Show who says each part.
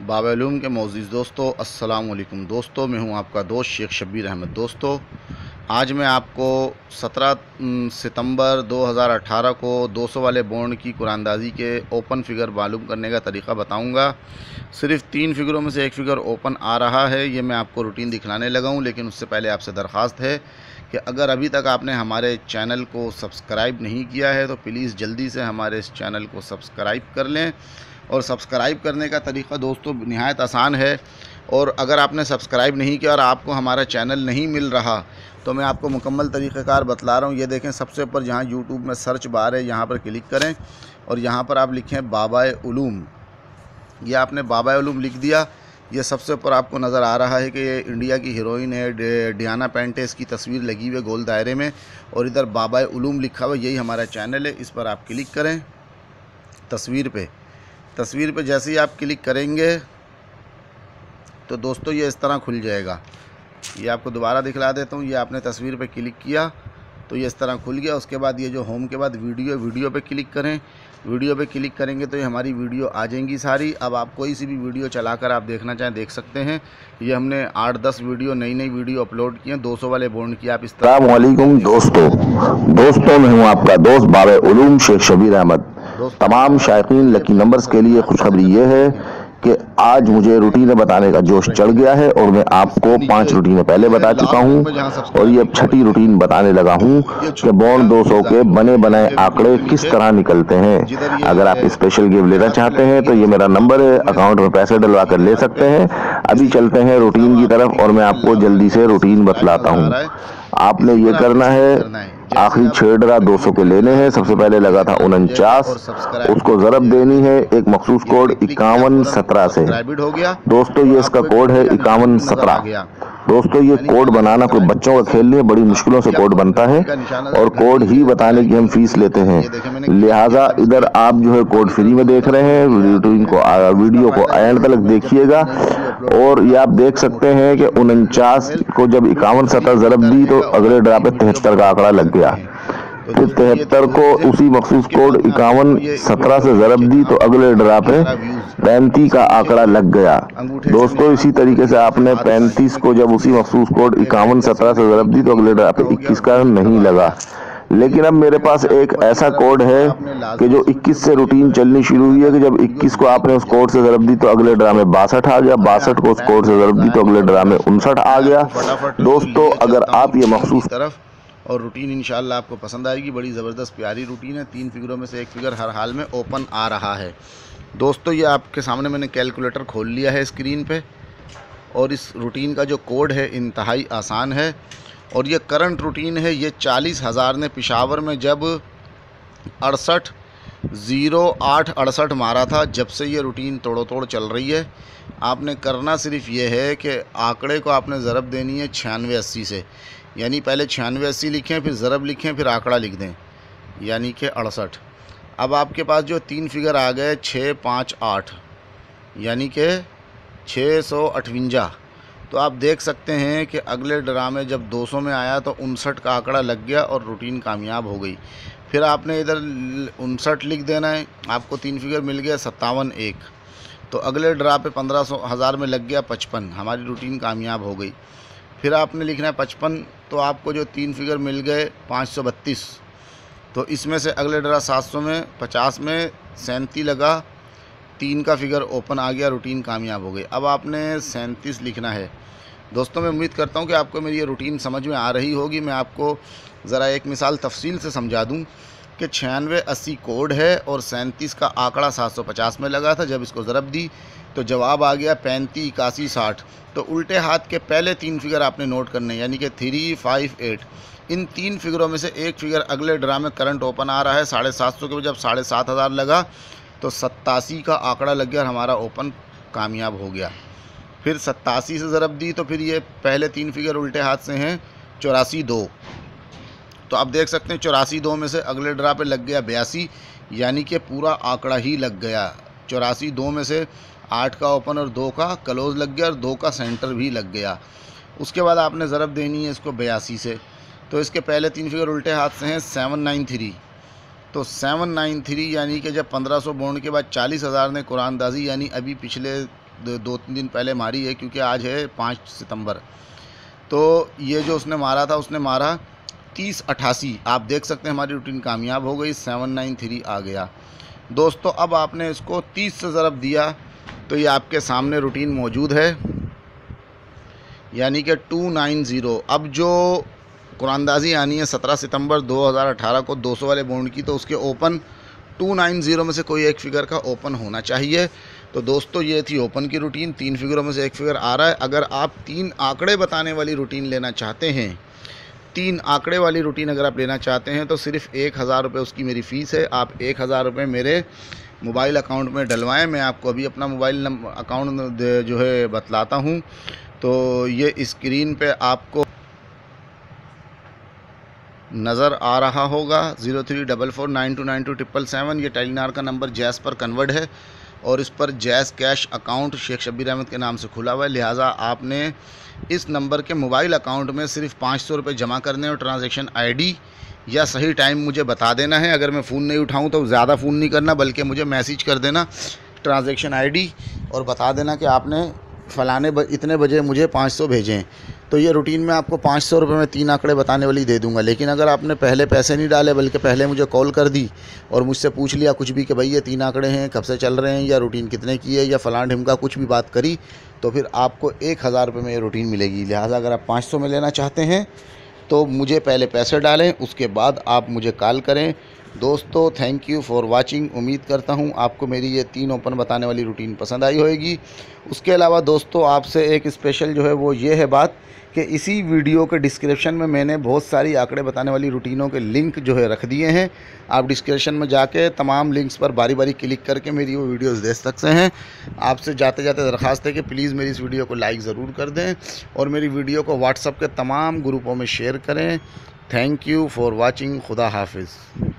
Speaker 1: बाबेलूम के मोअज़्ज़िज़ दोस्तों, अस्सलाम वालेकुम दोस्तों। मैं हूं आपका दोस्त शेख शब्बीर अहमद। दोस्तों, आज मैं आपको 17 सितंबर 2018 को 200 वाले बॉन्ड की कुरानंदाज़ी के ओपन फ़िगर मालूम करने का तरीक़ा बताऊंगा। सिर्फ़ 3 फ़िगरों में से एक फ़िगर ओपन आ रहा है, ये मैं आपको रूटीन दिखलाने लगा हूं। लेकिन उससे पहले आपसे दरख्वास्त है कि अगर अभी तक आपने हमारे चैनल को सब्सक्राइब नहीं किया है तो प्लीज़ जल्दी से हमारे इस चैनल को सब्सक्राइब कर लें। और सब्सक्राइब करने का तरीक़ा दोस्तों निहायत आसान है। और अगर आपने सब्सक्राइब नहीं किया और आपको हमारा चैनल नहीं मिल रहा तो मैं आपको मुकम्मल तरीक़ाकार बतला रहा हूँ। ये देखें, सबसे ऊपर जहाँ यूट्यूब में सर्च बार है यहाँ पर क्लिक करें और यहाँ पर आप लिखें बाबाए उलूम। ये आपने बाबाए उलूम लिख दिया। ये सबसे ऊपर आपको नज़र आ रहा है कि ये इंडिया की हीरोइन है, डियाना पेंटेस की तस्वीर लगी हुई है गोल दायरे में, और इधर बाबाए उलूम लिखा हुआ, यही हमारा चैनल है। इस पर आप क्लिक करें तस्वीर पे जैसे ही आप क्लिक करेंगे तो दोस्तों ये इस तरह खुल जाएगा। ये आपको दोबारा दिखला देता हूँ। ये आपने तस्वीर पे क्लिक किया तो ये इस तरह खुल गया। उसके बाद ये जो होम के बाद वीडियो पे क्लिक करें। वीडियो पे क्लिक करेंगे तो ये हमारी वीडियो आ जाएंगी सारी। अब आप कोई सी भी वीडियो चलाकर आप देखना चाहें देख सकते हैं। ये हमने 8-10 वीडियो नई वीडियो अपलोड किए हैं 200 वाले बॉन्ड की। आप इस तरह
Speaker 2: अस्सलामुअलैकुम दोस्तों मैं हूं आपका दोस्त बाबे उलूम शेख शब्बीर अहमद। तमाम शायकीन लकी नंबर्स के लिए खुशखबरी ये है कि आज मुझे रूटीनें बताने का जोश चढ़ गया है और मैं आपको 5 रूटीनें पहले बता चुका हूं और ये अब छठी रूटीन बताने लगा हूं कि बॉन्ड 200 के बने बनाए आंकड़े किस तरह निकलते हैं। अगर आप स्पेशल गिफ्ट लेना चाहते हैं तो ये मेरा नंबर है, अकाउंट में पैसे डलवा कर ले सकते हैं। अभी चलते हैं रूटीन की तरफ और मैं आपको जल्दी से रूटीन बतलाता हूँ। आपने ये करना है, आखिरी 6 ड्रा 200 के लेने हैं। सबसे पहले लगा था 49, उसको ज़रब देनी है एक मखसूस कोड 5117 से। दोस्तों ये इसका कोड है 5117। दोस्तों ये कोड बनाना कोई बच्चों का खेल नहीं है, बड़ी मुश्किलों से कोड बनता है और कोड ही बताने की हम फीस लेते हैं। लिहाजा इधर आप जो है कोड फ्री में देख रहे हैं। वीडियो को एंड तक देखिएगा और ये आप देख सकते हैं कि 49 को जब 5117 ज़रब दी तो अगले ड्रा पे 73 का आंकड़ा लग गया। फिर 73 को उसी मखसूस कोड 5117 से ज़रब दी तो अगले ड्रा पे 35 का आंकड़ा लग गया। दोस्तों इसी तरीके से आपने 35 को जब उसी मखसूस कोड 5117 से ज़रब दी तो अगले ड्रा पे 21 का नहीं लगा। लेकिन अब मेरे पास एक ऐसा कोड है कि जो 21 से रूटीन चलनी शुरू हुई है कि जब 21 को आपने उस कोड से ज़रब दी तो अगले ड्रा में 62 आ गया, 62 को उस कोड से ज़रब दी तो अगले ड्रा में 59 आ गया। दोस्तों अगर आप ये मखसूस
Speaker 1: तरफ और रूटीन इंशाल्लाह आपको पसंद आएगी। बड़ी ज़बरदस्त प्यारी रूटीन है। 3 फिगरों में से एक फिगर हर हाल में ओपन आ रहा है। दोस्तों ये आपके सामने मैंने कैलकुलेटर खोल लिया है स्क्रीन पे और इस रूटीन का जो कोड है इंतहाई आसान है और ये करंट रूटीन है। ये 40,000 ने पेशावर में जब 680868 मारा था, जब से ये रूटीन तोड़ो तोड़ चल रही है। आपने करना सिर्फ ये है कि आंकड़े को आपने ज़रब देनी है 9680 से, यानी पहले 9680 लिखें, फिर ज़रब लिखें, फिर आंकड़ा लिख दें, यानी कि 68। अब आपके पास जो 3 फिगर आ गए 658, यानी कि 658। तो आप देख सकते हैं कि अगले ड्रा में जब 200 में आया तो 59 का आंकड़ा लग गया और रूटीन कामयाब हो गई। फिर आपने इधर 59 लिख देना है। आपको 3 फिगर मिल गया 57-1। तो अगले ड्रा पे 1500 में लग गया 55। हमारी रूटीन कामयाब हो गई। फिर आपने लिखना है 55। तो आपको जो 3 फिगर मिल गए 532। तो इसमें से अगले ड्रा 700 में 50 में 37 लगा, 3 का फिगर ओपन आ गया, रूटीन कामयाब हो गई। अब आपने 37 लिखना है। दोस्तों मैं उम्मीद करता हूं कि आपको मेरी ये रूटीन समझ में आ रही होगी। मैं आपको ज़रा एक मिसाल तफसील से समझा दूं कि 9680 कोड है और 37 का आंकड़ा 750 में लगा था। जब इसको ज़रब दी तो जवाब आ गया 35 81 60। तो उल्टे हाथ के पहले 3 फिगर आपने नोट करने, यानी कि 358। इन 3 फिगरों में से एक फिगर अगले ड्रा में करंट ओपन आ रहा है 750 के, जब 7500 लगा तो 87 का आंकड़ा लग गया और हमारा ओपन कामयाब हो गया। फिर 87 से ज़रब दी तो फिर ये पहले 3 फिगर उल्टे हाथ से हैं 84-2। तो आप देख सकते हैं 84-2 में से अगले ड्रा पे लग गया 82, यानी कि पूरा आंकड़ा ही लग गया। 84-2 में से 8 का ओपन और 2 का क्लोज़ लग गया और 2 का सेंटर भी लग गया। उसके बाद आपने ज़रब देनी है इसको 82 से। तो इसके पहले 3 फिगर उल्टे हाथ से हैं 793। तो 793 यानी कि जब 1500 बॉन्ड के बाद 40,000 ने कुरानदाजी यानी अभी पिछले 2-3 दिन पहले मारी है, क्योंकि आज है 5 सितंबर। तो ये जो उसने मारा था, उसने मारा 3088। आप देख सकते हैं हमारी रूटीन कामयाब हो गई, 793 आ गया दोस्तों। अब आपने इसको 30 से ज़रब दिया तो ये आपके सामने रूटीन मौजूद है, यानी कि 290। अब जो कुरानदाजी आनी है 17 सितंबर 2018 को 200 वाले बॉन्ड की, तो उसके ओपन 290 में से कोई एक फिगर का ओपन होना चाहिए। तो दोस्तों ये थी ओपन की रूटीन, 3 फिगरों में से एक फिगर आ रहा है। अगर आप 3 आंकड़े बताने वाली रूटीन लेना चाहते हैं, 3 आंकड़े वाली रूटीन अगर आप लेना चाहते हैं, तो सिर्फ 1000 रुपये उसकी मेरी फ़ीस है। आप 1000 रुपये मेरे मोबाइल अकाउंट में डलवाएं। मैं आपको अभी अपना मोबाइल अकाउंट जो है बतलाता हूं। तो ये स्क्रीन पे आपको नज़र आ रहा होगा 0344929277। ये टेलीनार का नंबर जैस पर कन्वर्ट है और इस पर जैस कैश अकाउंट शेख शब्बीर अहमद के नाम से खुला हुआ है। लिहाजा आपने इस नंबर के मोबाइल अकाउंट में सिर्फ 500 रुपये जमा करने और ट्रांजैक्शन आईडी या सही टाइम मुझे बता देना है। अगर मैं फ़ोन नहीं उठाऊं तो ज़्यादा फ़ोन नहीं करना, बल्कि मुझे मैसेज कर देना ट्रांजैक्शन आईडी और बता देना कि आपने फ़लाने इतने बजे मुझे 500 भेजें। तो ये रूटीन में आपको 500 रुपये में 3 आंकड़े बताने वाली दे दूंगा। लेकिन अगर आपने पहले पैसे नहीं डाले, बल्कि पहले मुझे कॉल कर दी और मुझसे पूछ लिया कुछ भी कि भाई ये 3 आंकड़े हैं, कब से चल रहे हैं, या रूटीन कितने की है, या फ़लान ढिमका कुछ भी बात करी, तो फिर आपको 1000 रुपये में ये रूटीन मिलेगी। लिहाजा अगर आप 500 में लेना चाहते हैं तो मुझे पहले पैसे डालें, उसके बाद आप मुझे कॉल करें। दोस्तों थैंक यू फॉर वाचिंग। उम्मीद करता हूं आपको मेरी ये 3 ओपन बताने वाली रूटीन पसंद आई होगी। उसके अलावा दोस्तों आपसे एक स्पेशल जो है वो ये है बात कि इसी वीडियो के डिस्क्रिप्शन में मैंने बहुत सारी आंकड़े बताने वाली रूटीनों के लिंक जो है रख दिए हैं। आप डिस्क्रिप्शन में जाके तमाम लिंक्स पर बारी बारी क्लिक करके मेरी वो वीडियोस देख सकते हैं। आपसे जाते जाते दरख्वास्त है कि प्लीज़ मेरी इस वीडियो को लाइक ज़रूर कर दें और मेरी वीडियो को व्हाट्सएप के तमाम ग्रुपों में शेयर करें। Thank you for watching. खुदा हाफिज़।